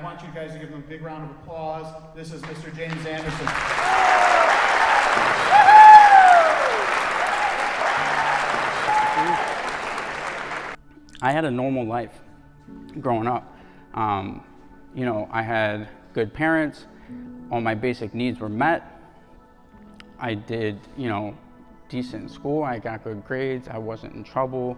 want you guys to give him a big round of applause. This is Mr. James Anderson. I had a normal life growing up. You know, I had good parents. All my basic needs were met. I did, you know, decent in school. I got good grades. I wasn't in trouble.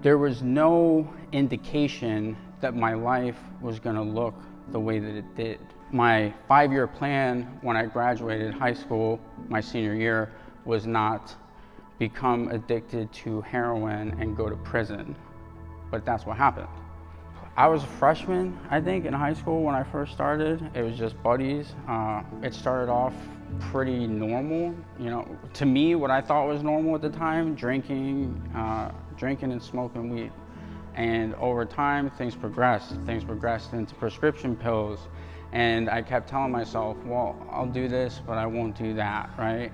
There was no indication that my life was going to look the way that it did. My 5-year plan when I graduated high school, my senior year, was not become addicted to heroin and go to prison, but that's what happened. I was a freshman, I think, in high school when I first started. It was just buddies. It started off pretty normal, you know, to me, what I thought was normal at the time, drinking and smoking weed. And over time, things progressed. Things progressed into prescription pills. And I kept telling myself, well, I'll do this, but I won't do that, right?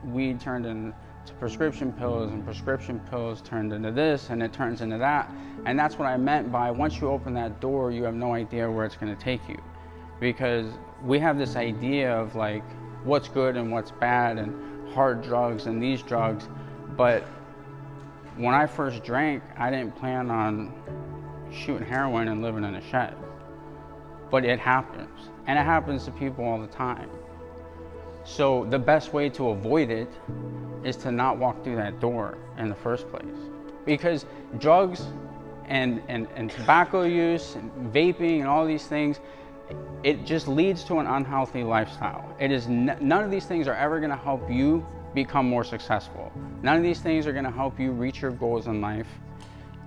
Weed turned into prescription pills, and prescription pills turned into this, and it turns into that. And that's what I meant by once you open that door, you have no idea where it's going to take you. Because we have this idea of like what's good and what's bad and hard drugs and these drugs. But when I first drank, I didn't plan on shooting heroin and living in a shed. But it happens, and it happens to people all the time. So the best way to avoid it is to not walk through that door in the first place. Because drugs and tobacco use and vaping and all these things, it just leads to an unhealthy lifestyle. It is none of these things are ever going to help you become more successful. None of these things are going to help you reach your goals in life.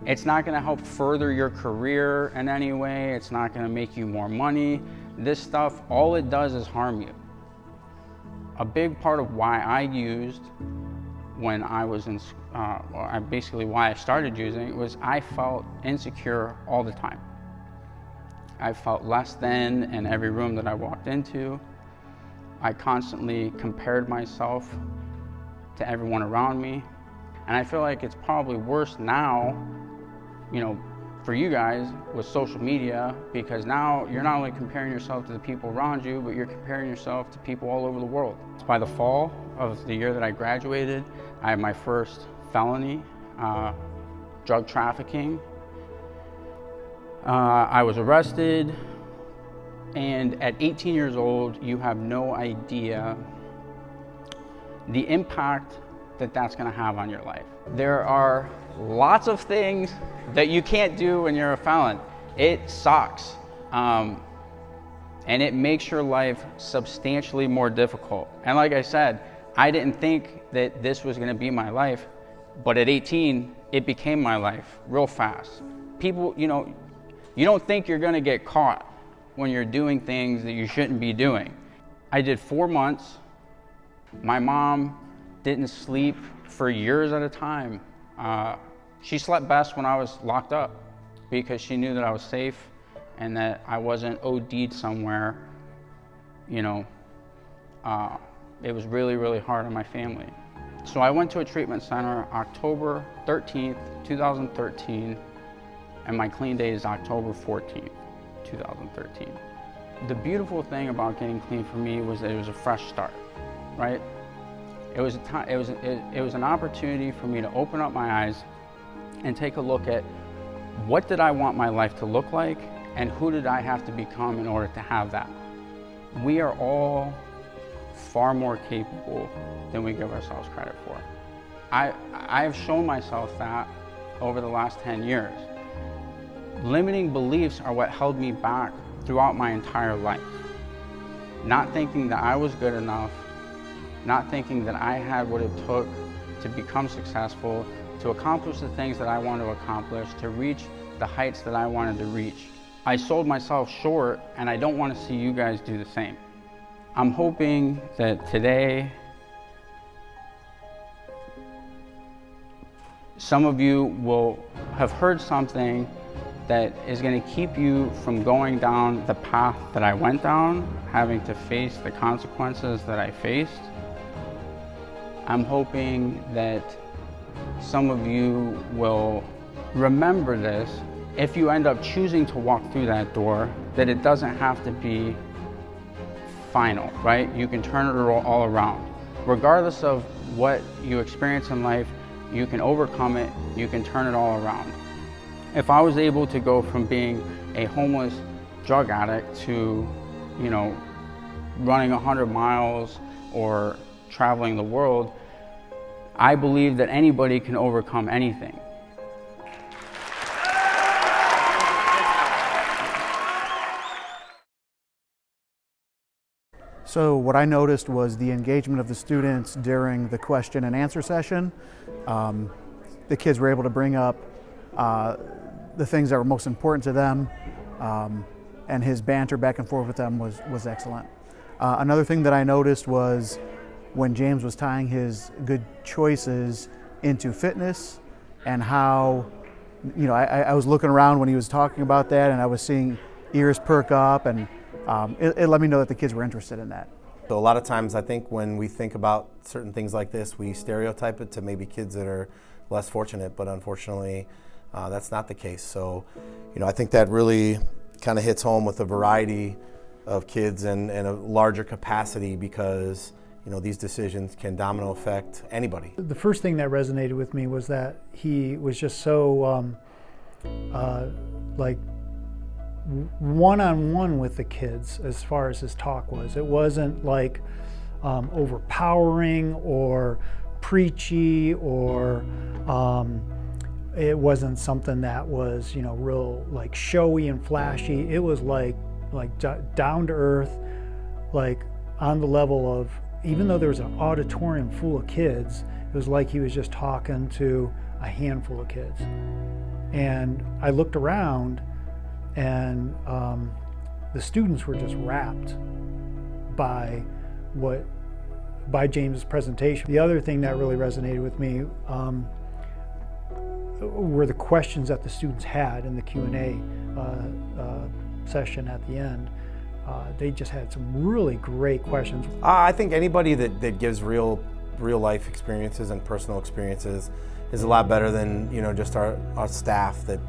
It's not going to help further your career in any way. It's not going to make you more money. This stuff, all it does is harm you. A big part of why I used when I was in, basically why I started using was I felt insecure all the time. I felt less than in every room that I walked into. I constantly compared myself to everyone around me. And I feel like it's probably worse now, you know, for you guys with social media, because now you're not only comparing yourself to the people around you, but you're comparing yourself to people all over the world. By the fall of the year that I graduated, I had my first felony, drug trafficking. I was arrested, and at 18 years old, you have no idea the impact that that's going to have on your life. There are lots of things that you can't do when you're a felon. It sucks. And it makes your life substantially more difficult. And like I said, I didn't think that this was going to be my life, but at 18, it became my life real fast. People, you know, you don't think you're going to get caught when you're doing things that you shouldn't be doing. I did 4 months. My mom didn't sleep for years at a time. She slept best when I was locked up because she knew that I was safe and that I wasn't OD'd somewhere. You know, it was really, really hard on my family. So I went to a treatment center October 13th, 2013, and my clean day is October 14th, 2013. The beautiful thing about getting clean for me was that it was a fresh start, right? It was an opportunity for me to open up my eyes and take a look at what did I want my life to look like and who did I have to become in order to have that. We are all far more capable than we give ourselves credit for. I have shown myself that over the last 10 years. Limiting beliefs are what held me back throughout my entire life. Not thinking that I was good enough, not thinking that I had what it took to become successful, to accomplish the things that I wanted to accomplish, to reach the heights that I wanted to reach. I sold myself short, and I don't want to see you guys do the same. I'm hoping that today, some of you will have heard something that is going to keep you from going down the path that I went down, having to face the consequences that I faced. I'm hoping that some of you will remember this if you end up choosing to walk through that door, that it doesn't have to be final, right? You can turn it all around. Regardless of what you experience in life, you can overcome it, you can turn it all around. If I was able to go from being a homeless drug addict to, running 100 miles or traveling the world, I believe that anybody can overcome anything. So what I noticed was the engagement of the students during the question and answer session. The kids were able to bring up the things that were most important to them, and his banter back and forth with them was excellent. Another thing that I noticed was when James was tying his good choices into fitness, and how, I was looking around when he was talking about that, and I was seeing ears perk up, and it let me know that the kids were interested in that. So a lot of times I think when we think about certain things like this, we stereotype it to maybe kids that are less fortunate, but unfortunately that's not the case. So, I think that really kind of hits home with a variety of kids and a larger capacity, because these decisions can domino affect anybody. The first thing that resonated with me was that he was just so like one-on-one with the kids as far as his talk was. It wasn't like overpowering or preachy, or it wasn't something that was real like showy and flashy. It was like down to earth, like on the level of, even though there was an auditorium full of kids, it was like he was just talking to a handful of kids. And I looked around, and the students were just rapt by James's presentation. The other thing that really resonated with me were the questions that the students had in the Q&A session at the end. They just had some really great questions. I think anybody that gives real life experiences and personal experiences is a lot better than just our staff that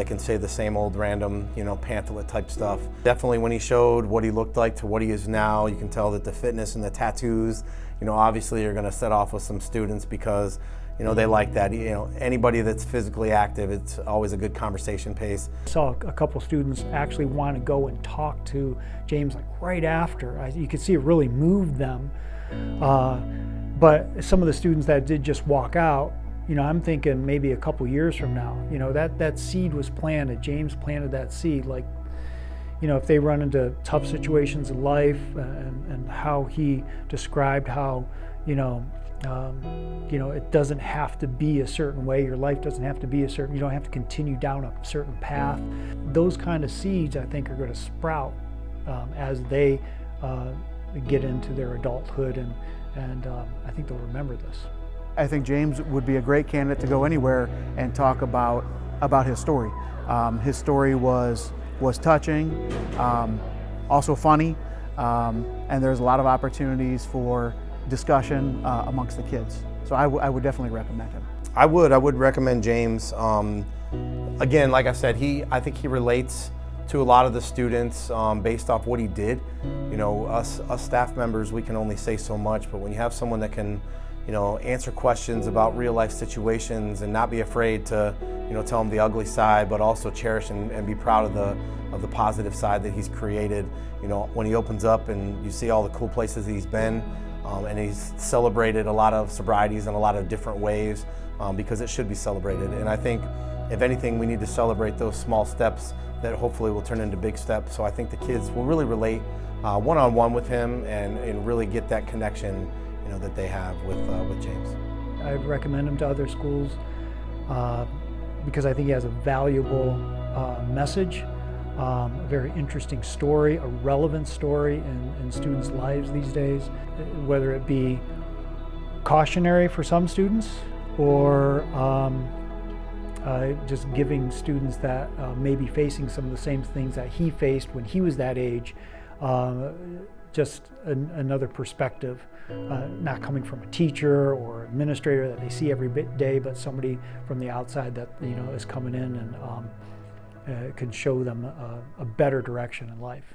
can say the same old random pamphlet type stuff. Definitely when he showed what he looked like to what he is now, you can tell that the fitness and the tattoos obviously are going to set off with some students, because they like that. Anybody that's physically active, it's always a good conversation pace. I saw a couple students actually want to go and talk to James like right after. You could see it really moved them. But some of the students that did just walk out, I'm thinking maybe a couple years from now, that seed was planted. James planted that seed. Like, if they run into tough situations in life, and how he described how, it doesn't have to be a certain way. Your life doesn't have to be you don't have to continue down a certain path. Those kind of seeds, I think, are going to sprout as they get into their adulthood, and I think they'll remember this. I think James would be a great candidate to go anywhere and talk about his story. His story was touching, also funny, and there's a lot of opportunities for discussion amongst the kids. So I would definitely recommend him. I would recommend James. Again, like I said, I think he relates to a lot of the students based off what he did. Us staff members, we can only say so much, but when you have someone that can answer questions about real life situations and not be afraid to tell them the ugly side, but also cherish and be proud of the positive side that he's created. When he opens up and you see all the cool places that he's been, and he's celebrated a lot of sobrieties in a lot of different ways, because it should be celebrated. And I think, if anything, we need to celebrate those small steps that hopefully will turn into big steps. So I think the kids will really relate one-on-one with him and really get that connection that they have with James. I'd recommend him to other schools because I think he has a valuable message, a very interesting story, a relevant story in students' lives these days, whether it be cautionary for some students or just giving students that may be facing some of the same things that he faced when he was that age, just another perspective, not coming from a teacher or administrator that they see every day, but somebody from the outside that is coming in can show them a better direction in life.